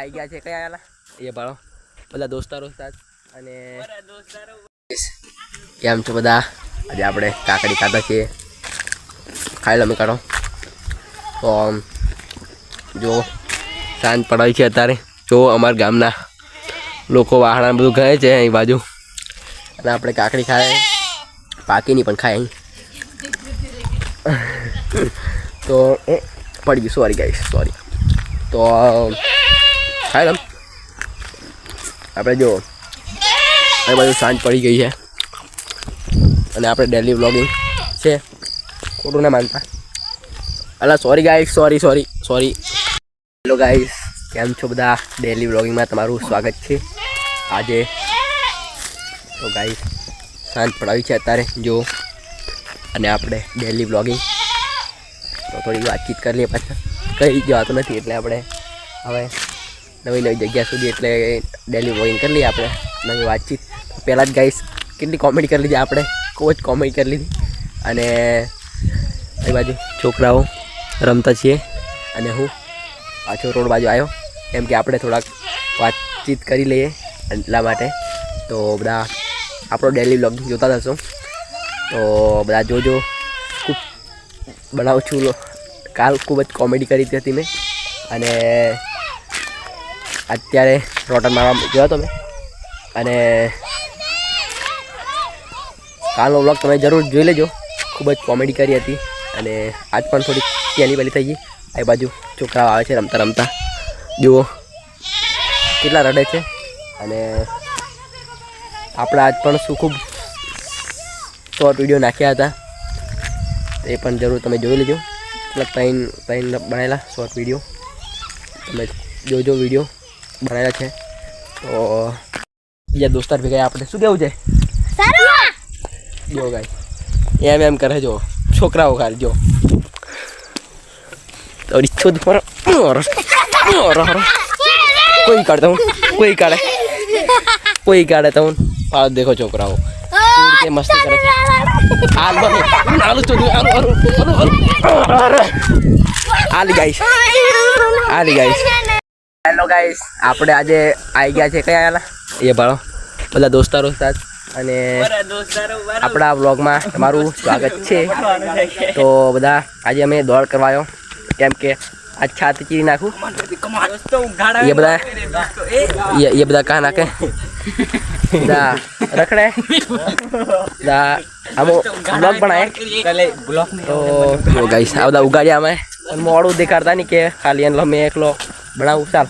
આવી ગયા છે કયા આલા એ ભાળો બધા દોસ્તારો સાથ અને કેમ છો બધા? આજે આપણે કાકડી ખાતા છીએ, ખાઈ લો. અમે કાઢો તો જો સાંજ પડાવી છે અત્યારે. જો અમારા ગામના લોકો વાહણા બધું ગયે છે અહીં બાજુ, અને આપણે કાકડી ખાય, પાકીની પણ ખાય અહીં. તો પડી ગયું, સોરી ગાઈસ, સોરી. તો ખાઈ લો. આપણે જો એ બાજુ સાંજ પડી ગઈ છે અને આપણે ડેલી વ્લોગિંગ છે, ખોટું ના માનતા. અલા sorry guys, sorry sorry sorry. Hello guys, કેમ છો બધા? ડેલી વ્લોગિંગમાં તમારું સ્વાગત છે. આજે તો ગાઈસ સાંજ પડાવી છે અત્યારે જો, અને આપણે ડેલી વ્લોગિંગ તો થોડી વાતચીત કરી લઈએ. પાછા કંઈ જવાતું નથી એટલે આપણે હવે નવી નવી જગ્યા સુધી એટલે ડેલી વ્લોગિંગ કરી લઈએ આપણે, નવી વાતચીત. પહેલાં જ ગાઈસ કેટલી કોમેડી કરી લીધી આપણે, ખૂબ જ કોમેડી કરી લીધી. અને એ બાજુ છોકરાઓ રમતા છીએ અને હું પાછો રોડ બાજુ આવ્યો, કેમ કે આપણે થોડાક વાતચીત કરી લઈએ એટલા માટે. તો બધા આપણો ડેલી વ્લોગ જોતા હશો તો બધા જોજો. ખૂબ બનાવું છું, કાલ ખૂબ જ કોમેડી કરી હતી મેં, અને અત્યારે રોટન મારવા ગયો હતો મેં. અને કાલનો વ્લોગ તમે જરૂર જોઈ લેજો, ખૂબ જ કોમેડી કરી હતી. અને આજ પણ થોડી પહેલી પહેલી થઈ ગઈ. આ બાજુ છોકરાઓ આવે છે રમતા રમતા, જુઓ કેટલા રડે છે. અને આપણે આજ પણ શું ખૂબ શોર્ટ વિડીયો નાખ્યા હતા, એ પણ જરૂર તમે જોઈ લેજો. મતલબ ત્રણ બનાવેલા શોર્ટ વિડીયો તમે જોજો, વિડીયો બનાવેલા છે. તો બીજા દોસ્તાર ભેગા આપણે શું કેવું છે? જો ગાય એમ કરે જો છોકરાઓ ખાલી જો તો ઈચ્છો કોઈ કાઢે હું કોઈ કાઢે કોઈ કાઢે તો પાડ દેખો છોકરાઓ કે મસ્તી કરે છે. આલી ગાઈસ હેલો ગાઈસ, આપણે આજે આવી ગયા છે કયા આલા એ ભાળો બધા દોસ્તારો સાથ, અને આપણા વ્લોગમાં તમારું સ્વાગત છે. તો બધા આજે અમે દોડ કરવા આવ્યો, કેમ કે આ છાતી ચીરી નાખું એ બધા કાં નાખે બધા રખડે બધા આમો બ્લોગ બનાવે. તો ગાઈસ આ બધા ઉગાડ્યા અમે, મોડું દેખાડતા નહીં કે ખાલી એનો મેં એકલો બનાવું. ચાલ